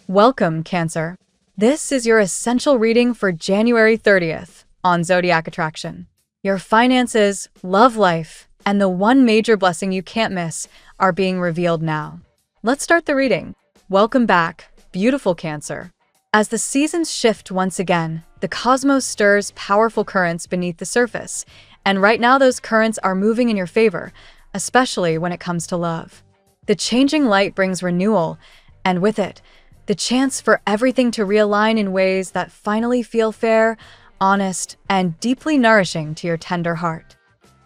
Welcome, Cancer. This is your essential reading for January 30th on Zodiac Attraction. Your finances, love life, and the one major blessing you can't miss are being revealed now. Let's start the reading. Welcome back, beautiful Cancer. As the seasons shift once again, the cosmos stirs powerful currents beneath the surface, and right now those currents are moving in your favor, especially when it comes to love. The changing light brings renewal, and with it, the chance for everything to realign in ways that finally feel fair, honest, and deeply nourishing to your tender heart.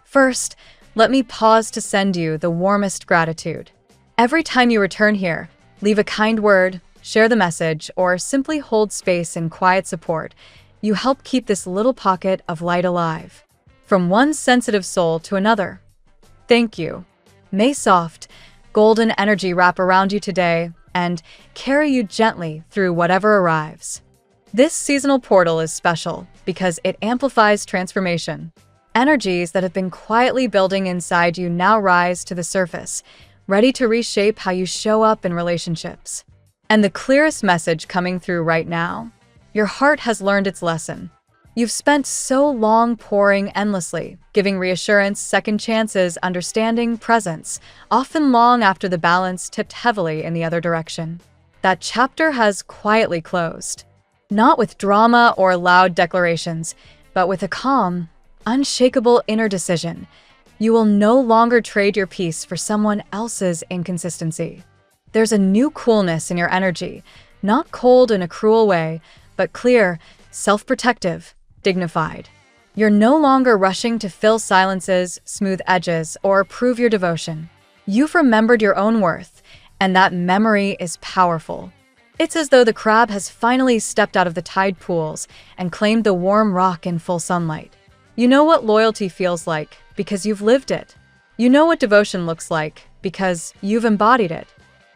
First, let me pause to send you the warmest gratitude. Every time you return here, leave a kind word, share the message, or simply hold space in quiet support, you help keep this little pocket of light alive. From one sensitive soul to another, thank you. May soft, golden energy wrap around you today and carry you gently through whatever arrives. This seasonal portal is special because it amplifies transformation. Energies that have been quietly building inside you now rise to the surface, ready to reshape how you show up in relationships. And the clearest message coming through right now: your heart has learned its lesson. You've spent so long pouring endlessly, giving reassurance, second chances, understanding, presence, often long after the balance tipped heavily in the other direction. That chapter has quietly closed. Not with drama or loud declarations, but with a calm, unshakable inner decision. You will no longer trade your peace for someone else's inconsistency. There's a new coolness in your energy, not cold in a cruel way, but clear, self-protective, dignified. You're no longer rushing to fill silences, smooth edges, or prove your devotion. You've remembered your own worth, and that memory is powerful. It's as though the crab has finally stepped out of the tide pools and claimed the warm rock in full sunlight. You know what loyalty feels like because you've lived it. You know what devotion looks like because you've embodied it.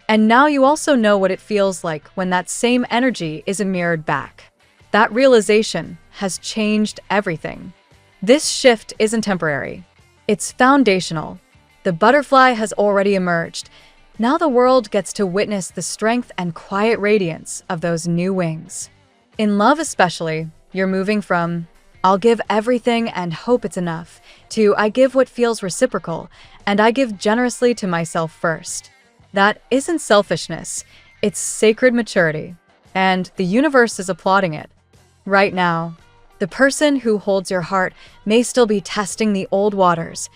And now you also know what it feels like when that same energy is mirrored back. That realization has changed everything. This shift isn't temporary. It's foundational. The butterfly has already emerged. Now the world gets to witness the strength and quiet radiance of those new wings. In love especially, you're moving from "I'll give everything and hope it's enough" to "I give what feels reciprocal, and I give generously to myself first." That isn't selfishness, it's sacred maturity, and the universe is applauding it. Right now, the person who holds your heart may still be testing the old waters,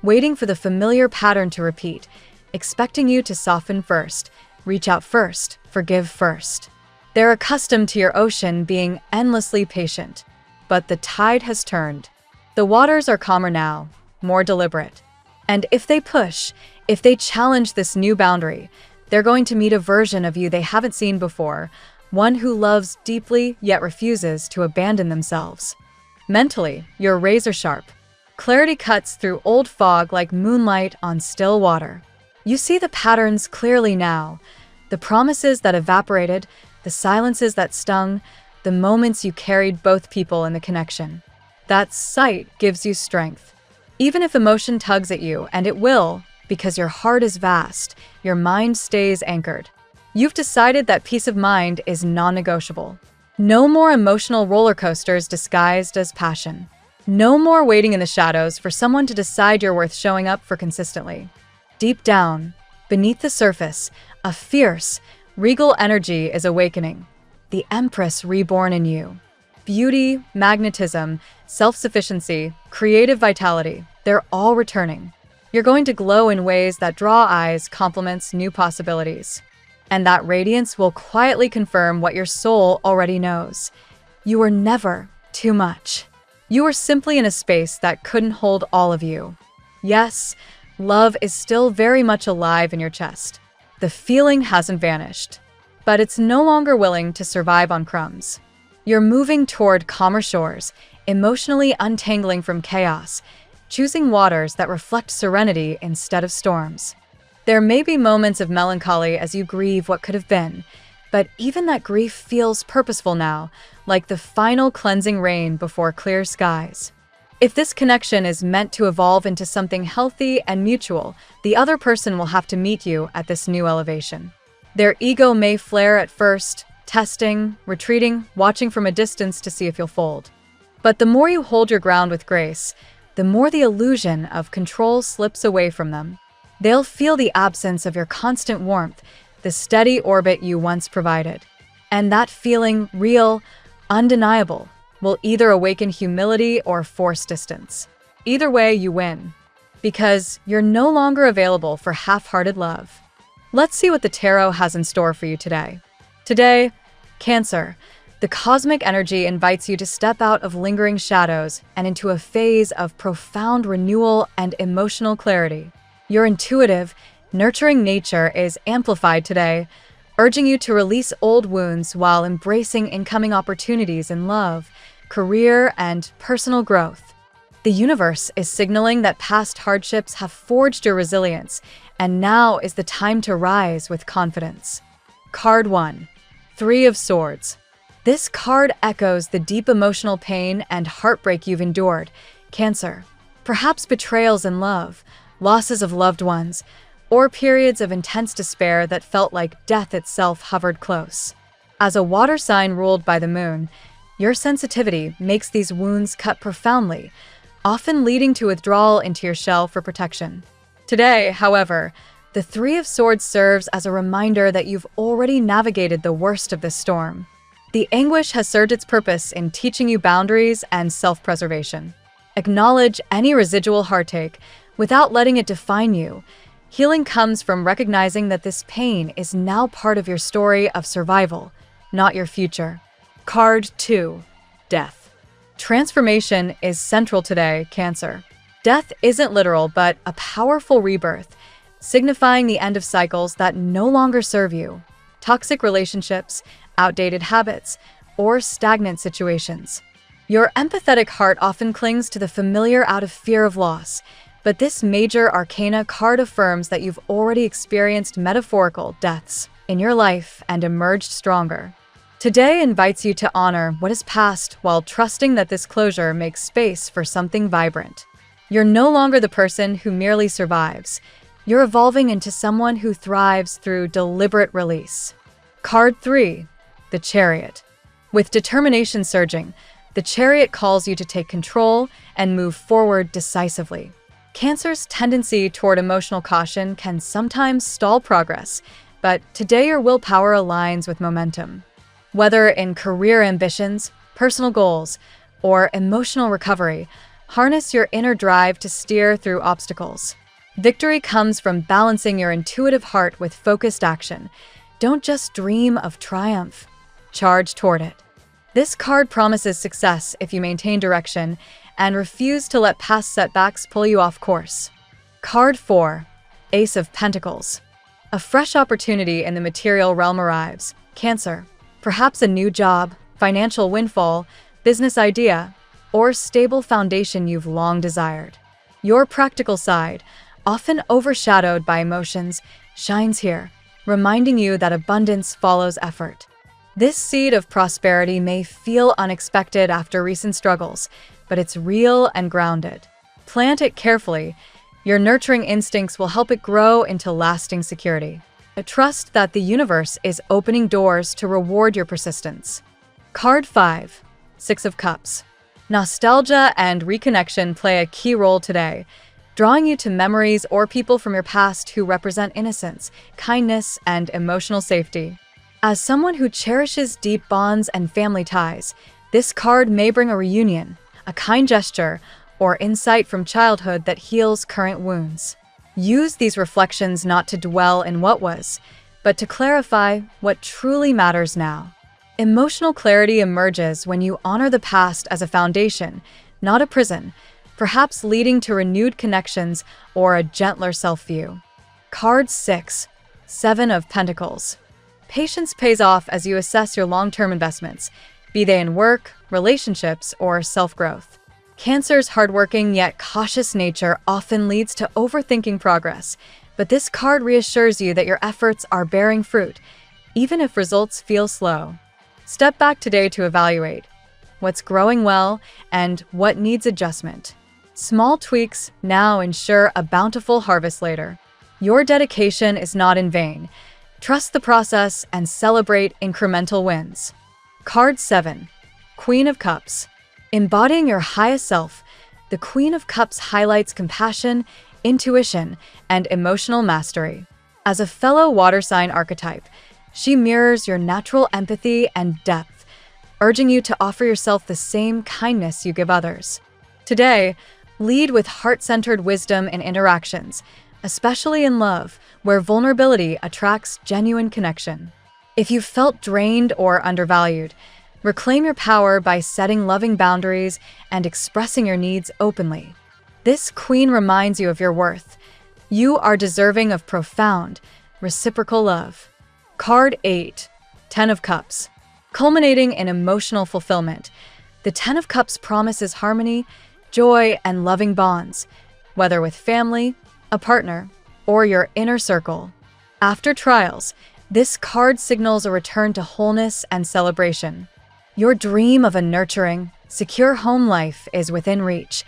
waiting for the familiar pattern to repeat, expecting you to soften first, reach out first, forgive first. They're accustomed to your ocean being endlessly patient, but the tide has turned. The waters are calmer now, more deliberate. And if they push, if they challenge this new boundary, they're going to meet a version of you they haven't seen before, one who loves deeply yet refuses to abandon themselves. Mentally, you're razor sharp. Clarity cuts through old fog like moonlight on still water. You see the patterns clearly now, the promises that evaporated, the silences that stung, the moments you carried both people in the connection. That sight gives you strength. Even if emotion tugs at you, and it will, because your heart is vast, your mind stays anchored. You've decided that peace of mind is non-negotiable. No more emotional roller coasters disguised as passion. No more waiting in the shadows for someone to decide you're worth showing up for consistently. Deep down, beneath the surface, a fierce, regal energy is awakening. The Empress reborn in you. Beauty, magnetism, self-sufficiency, creative vitality, they're all returning. You're going to glow in ways that draw eyes, compliments, new possibilities. And that radiance will quietly confirm what your soul already knows. You were never too much. You were simply in a space that couldn't hold all of you. Yes, love is still very much alive in your chest. The feeling hasn't vanished, but it's no longer willing to survive on crumbs. You're moving toward calmer shores, emotionally untangling from chaos, choosing waters that reflect serenity instead of storms. There may be moments of melancholy as you grieve what could have been, but even that grief feels purposeful now, like the final cleansing rain before clear skies. If this connection is meant to evolve into something healthy and mutual, the other person will have to meet you at this new elevation. Their ego may flare at first, testing, retreating, watching from a distance to see if you'll fold. But the more you hold your ground with grace, the more the illusion of control slips away from them. They'll feel the absence of your constant warmth, the steady orbit you once provided. And that feeling, real, undeniable, will either awaken humility or force distance. Either way, you win, because you're no longer available for half-hearted love. Let's see what the tarot has in store for you today. Today, Cancer, the cosmic energy invites you to step out of lingering shadows and into a phase of profound renewal and emotional clarity. Your intuitive, nurturing nature is amplified today, urging you to release old wounds while embracing incoming opportunities in love, career, and personal growth. The universe is signaling that past hardships have forged your resilience, and now is the time to rise with confidence. Card 1. Three of Swords. This card echoes the deep emotional pain and heartbreak you've endured, Cancer. Perhaps betrayals in love, losses of loved ones, or periods of intense despair that felt like death itself hovered close. As a water sign ruled by the moon, your sensitivity makes these wounds cut profoundly, often leading to withdrawal into your shell for protection. Today, however, the Three of Swords serves as a reminder that you've already navigated the worst of this storm. The anguish has served its purpose in teaching you boundaries and self-preservation. Acknowledge any residual heartache without letting it define you. Healing comes from recognizing that this pain is now part of your story of survival, not your future. Card 2. Death. Transformation is central today, Cancer. Death isn't literal, but a powerful rebirth, signifying the end of cycles that no longer serve you. Toxic relationships, outdated habits, or stagnant situations. Your empathetic heart often clings to the familiar out of fear of loss, but this major arcana card affirms that you've already experienced metaphorical deaths in your life and emerged stronger. Today invites you to honor what is past while trusting that this closure makes space for something vibrant. You're no longer the person who merely survives. You're evolving into someone who thrives through deliberate release. Card 3. The Chariot. With determination surging, the Chariot calls you to take control and move forward decisively. Cancer's tendency toward emotional caution can sometimes stall progress, but today your willpower aligns with momentum. Whether in career ambitions, personal goals, or emotional recovery, harness your inner drive to steer through obstacles. Victory comes from balancing your intuitive heart with focused action. Don't just dream of triumph. Charge toward it. This card promises success if you maintain direction and refuse to let past setbacks pull you off course. Card 4. Ace of Pentacles. A fresh opportunity in the material realm arrives, Cancer. Perhaps a new job, financial windfall, business idea, or stable foundation you've long desired. Your practical side, often overshadowed by emotions, shines here, reminding you that abundance follows effort. This seed of prosperity may feel unexpected after recent struggles, but it's real and grounded. Plant it carefully. Your nurturing instincts will help it grow into lasting security. Trust that the universe is opening doors to reward your persistence. Card 5. Six of Cups. Nostalgia and reconnection play a key role today, drawing you to memories or people from your past who represent innocence, kindness, and emotional safety. As someone who cherishes deep bonds and family ties, this card may bring a reunion, a kind gesture, or insight from childhood that heals current wounds. Use these reflections not to dwell in what was, but to clarify what truly matters now. Emotional clarity emerges when you honor the past as a foundation, not a prison, perhaps leading to renewed connections or a gentler self-view. Card 6. Seven of Pentacles. Patience pays off as you assess your long-term investments, be they in work, relationships, or self-growth. Cancer's hardworking yet cautious nature often leads to overthinking progress, but this card reassures you that your efforts are bearing fruit, even if results feel slow. Step back today to evaluate what's growing well and what needs adjustment. Small tweaks now ensure a bountiful harvest later. Your dedication is not in vain. Trust the process and celebrate incremental wins. Card 7. Queen of Cups. Embodying your highest self, the Queen of Cups highlights compassion, intuition, and emotional mastery. As a fellow water sign archetype, she mirrors your natural empathy and depth, urging you to offer yourself the same kindness you give others. Today, lead with heart-centered wisdom in interactions, especially in love, where vulnerability attracts genuine connection. If you felt drained or undervalued, reclaim your power by setting loving boundaries and expressing your needs openly. This queen reminds you of your worth. You are deserving of profound, reciprocal love. Card 8. Ten of Cups. Culminating in emotional fulfillment, the Ten of Cups promises harmony, joy, and loving bonds, whether with family, a partner, or your inner circle. After trials, this card signals a return to wholeness and celebration. Your dream of a nurturing, secure home life is within reach.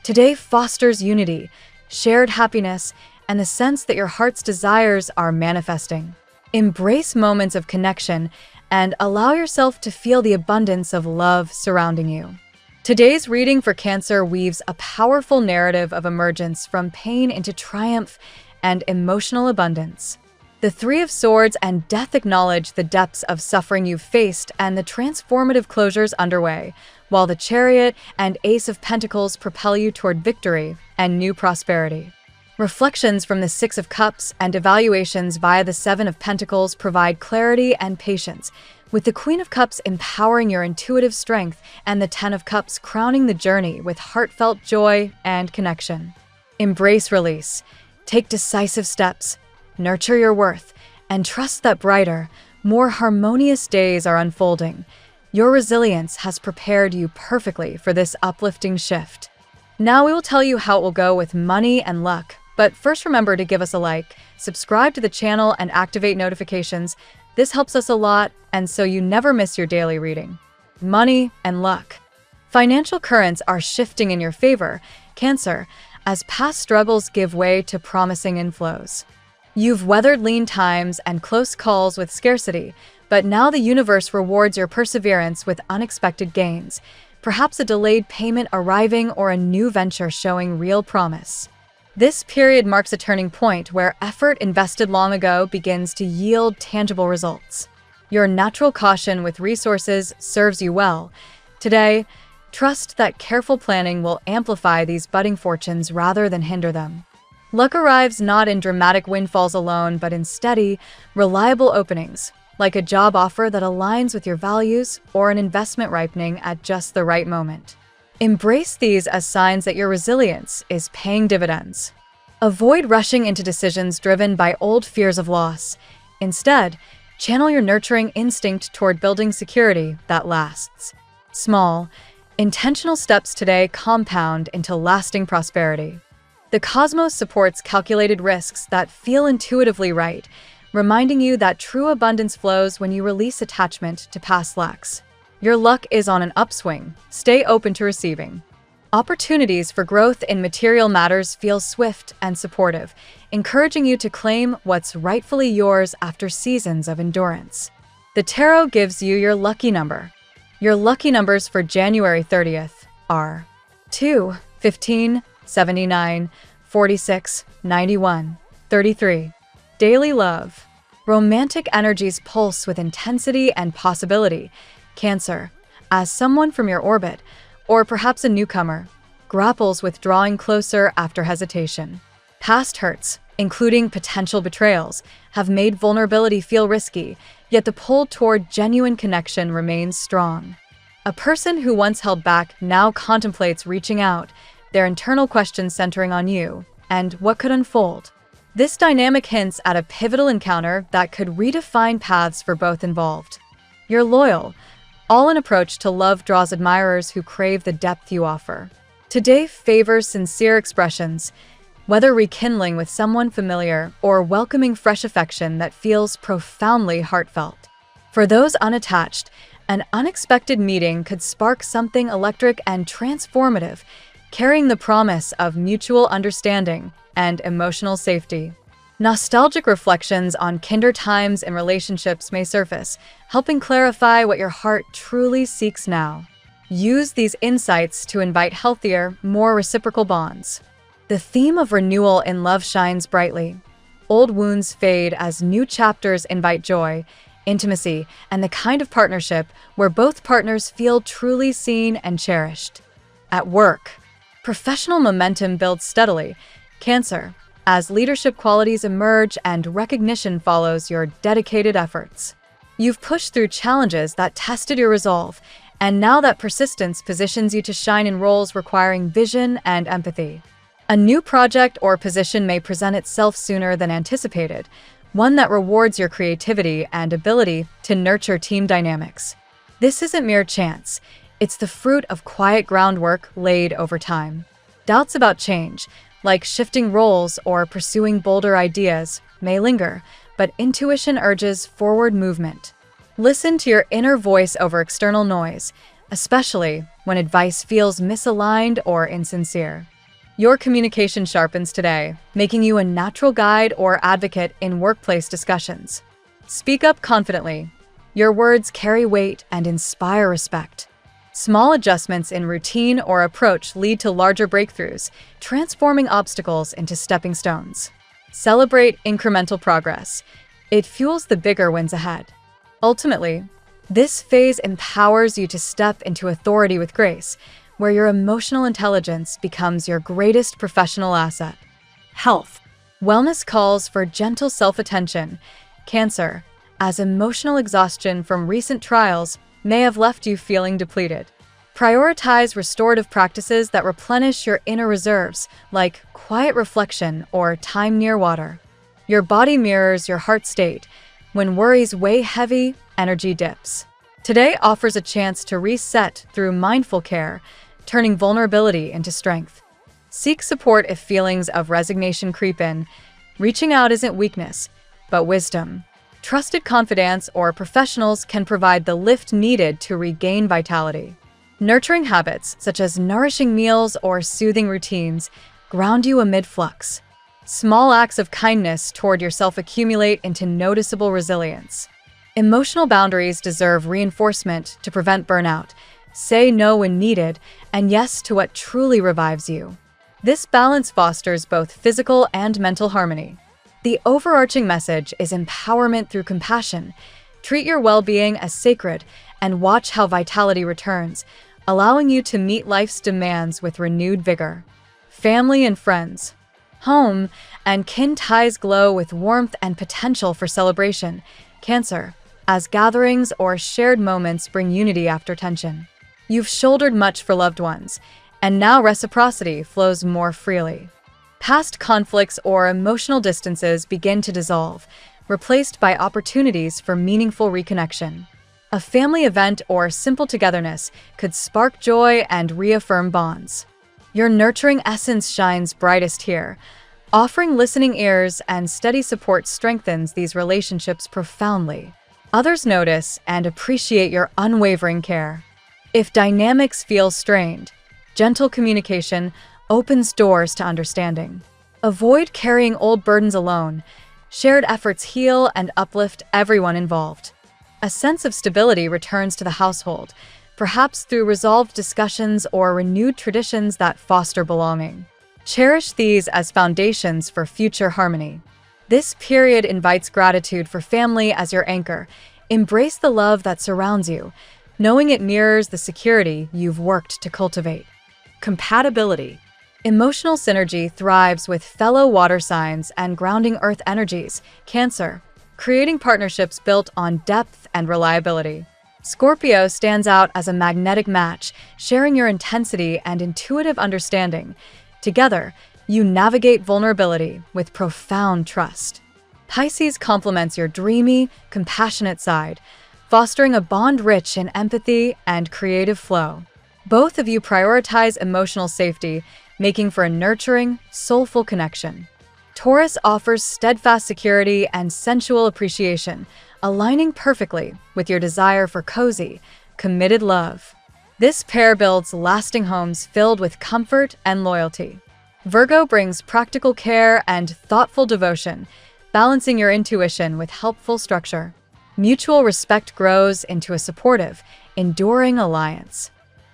Today fosters unity, shared happiness, and the sense that your heart's desires are manifesting. Embrace moments of connection and allow yourself to feel the abundance of love surrounding you. Today's reading for Cancer weaves a powerful narrative of emergence from pain into triumph and emotional abundance. The Three of Swords and Death acknowledge the depths of suffering you've faced and the transformative closures underway, while the Chariot and Ace of Pentacles propel you toward victory and new prosperity. Reflections from the Six of Cups and evaluations via the Seven of Pentacles provide clarity and patience, with the Queen of Cups empowering your intuitive strength and the Ten of Cups crowning the journey with heartfelt joy and connection. Embrace release. Take decisive steps. Nurture your worth, and trust that brighter, more harmonious days are unfolding. Your resilience has prepared you perfectly for this uplifting shift. Now we will tell you how it will go with money and luck, but first remember to give us a like, subscribe to the channel, and activate notifications. This helps us a lot, and so you never miss your daily reading. Money and luck. Financial currents are shifting in your favor, Cancer, as past struggles give way to promising inflows. You've weathered lean times and close calls with scarcity, but now the universe rewards your perseverance with unexpected gains, perhaps a delayed payment arriving or a new venture showing real promise. This period marks a turning point where effort invested long ago begins to yield tangible results. Your natural caution with resources serves you well. Today, trust that careful planning will amplify these budding fortunes rather than hinder them. Luck arrives not in dramatic windfalls alone, but in steady, reliable openings, like a job offer that aligns with your values or an investment ripening at just the right moment. Embrace these as signs that your resilience is paying dividends. Avoid rushing into decisions driven by old fears of loss. Instead, channel your nurturing instinct toward building security that lasts. Small, intentional steps today compound into lasting prosperity. The cosmos supports calculated risks that feel intuitively right, reminding you that true abundance flows when you release attachment to past lacks. Your luck is on an upswing. Stay open to receiving. Opportunities for growth in material matters feel swift and supportive, encouraging you to claim what's rightfully yours after seasons of endurance. The tarot gives you your lucky number. Your lucky numbers for January 30th are 2, 15, 79, 46, 91, 33. Daily love. Romantic energies pulse with intensity and possibility. Cancer, as someone from your orbit, or perhaps a newcomer, grapples with drawing closer after hesitation. Past hurts, including potential betrayals, have made vulnerability feel risky, yet the pull toward genuine connection remains strong. A person who once held back now contemplates reaching out, their internal questions centering on you and what could unfold. This dynamic hints at a pivotal encounter that could redefine paths for both involved. You're loyal. All-in approach to love draws admirers who crave the depth you offer. Today favors sincere expressions, whether rekindling with someone familiar or welcoming fresh affection that feels profoundly heartfelt. For those unattached, an unexpected meeting could spark something electric and transformative, carrying the promise of mutual understanding and emotional safety. Nostalgic reflections on kinder times and relationships may surface, helping clarify what your heart truly seeks now. Use these insights to invite healthier, more reciprocal bonds. The theme of renewal in love shines brightly. Old wounds fade as new chapters invite joy, intimacy, and the kind of partnership where both partners feel truly seen and cherished. At work, professional momentum builds steadily. Cancer, as leadership qualities emerge and recognition follows your dedicated efforts. You've pushed through challenges that tested your resolve, and now that persistence positions you to shine in roles requiring vision and empathy. A new project or position may present itself sooner than anticipated, one that rewards your creativity and ability to nurture team dynamics. This isn't mere chance, it's the fruit of quiet groundwork laid over time. Doubts about change, like shifting roles or pursuing bolder ideas, may linger, but intuition urges forward movement. Listen to your inner voice over external noise, especially when advice feels misaligned or insincere. Your communication sharpens today, making you a natural guide or advocate in workplace discussions. Speak up confidently. Your words carry weight and inspire respect. Small adjustments in routine or approach lead to larger breakthroughs, transforming obstacles into stepping stones. Celebrate incremental progress. It fuels the bigger wins ahead. Ultimately, this phase empowers you to step into authority with grace, where your emotional intelligence becomes your greatest professional asset. Health. Wellness calls for gentle self-attention. Cancer, as emotional exhaustion from recent trials may have left you feeling depleted. Prioritize restorative practices that replenish your inner reserves, like quiet reflection or time near water. Your body mirrors your heart state. When worries weigh heavy, energy dips. Today offers a chance to reset through mindful care, turning vulnerability into strength. Seek support if feelings of resignation creep in. Reaching out isn't weakness, but wisdom. Trusted confidants or professionals can provide the lift needed to regain vitality. Nurturing habits, such as nourishing meals or soothing routines, ground you amid flux. Small acts of kindness toward yourself accumulate into noticeable resilience. Emotional boundaries deserve reinforcement to prevent burnout. Say no when needed, and yes to what truly revives you. This balance fosters both physical and mental harmony. The overarching message is empowerment through compassion. Treat your well-being as sacred and watch how vitality returns, allowing you to meet life's demands with renewed vigor. Family and friends. Home and kin ties glow with warmth and potential for celebration. Cancer, as gatherings or shared moments bring unity after tension. You've shouldered much for loved ones, and now reciprocity flows more freely. Past conflicts or emotional distances begin to dissolve, replaced by opportunities for meaningful reconnection. A family event or simple togetherness could spark joy and reaffirm bonds. Your nurturing essence shines brightest here. Offering listening ears and steady support strengthens these relationships profoundly. Others notice and appreciate your unwavering care. If dynamics feel strained, gentle communication opens doors to understanding. Avoid carrying old burdens alone. Shared efforts heal and uplift everyone involved. A sense of stability returns to the household, perhaps through resolved discussions or renewed traditions that foster belonging. Cherish these as foundations for future harmony. This period invites gratitude for family as your anchor. Embrace the love that surrounds you, knowing it mirrors the security you've worked to cultivate. Compatibility. Emotional synergy thrives with fellow water signs and grounding earth energies. Cancer, creating partnerships built on depth and reliability. Scorpio stands out as a magnetic match, sharing your intensity and intuitive understanding. Together, you navigate vulnerability with profound trust. Pisces complements your dreamy, compassionate side, fostering a bond rich in empathy and creative flow. Both of you prioritize emotional safety, making for a nurturing, soulful connection. Taurus offers steadfast security and sensual appreciation, aligning perfectly with your desire for cozy, committed love. This pair builds lasting homes filled with comfort and loyalty. Virgo brings practical care and thoughtful devotion, balancing your intuition with helpful structure. Mutual respect grows into a supportive, enduring alliance.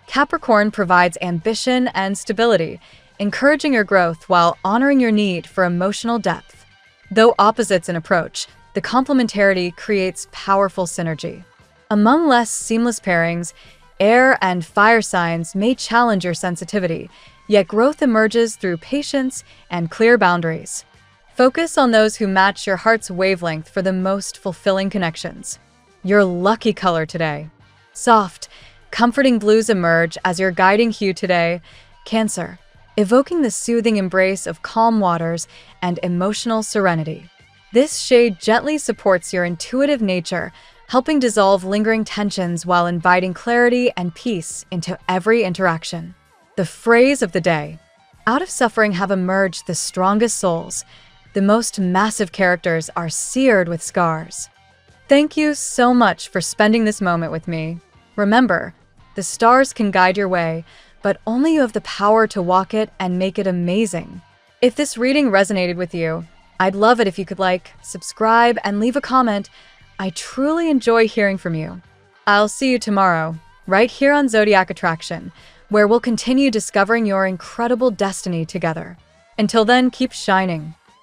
Capricorn provides ambition and stability, encouraging your growth while honoring your need for emotional depth. Though opposites in approach, the complementarity creates powerful synergy. Among less seamless pairings, air and fire signs may challenge your sensitivity, yet growth emerges through patience and clear boundaries. Focus on those who match your heart's wavelength for the most fulfilling connections. Your lucky color today. Soft, comforting blues emerge as your guiding hue today. Cancer, evoking the soothing embrace of calm waters and emotional serenity. This shade gently supports your intuitive nature, helping dissolve lingering tensions while inviting clarity and peace into every interaction. The phrase of the day. Out of suffering have emerged the strongest souls. The most massive characters are seared with scars. Thank you so much for spending this moment with me. Remember, the stars can guide your way, but only you have the power to walk it and make it amazing. If this reading resonated with you, I'd love it if you could like, subscribe, and leave a comment. I truly enjoy hearing from you. I'll see you tomorrow, right here on Zodiac Attraction, where we'll continue discovering your incredible destiny together. Until then, keep shining.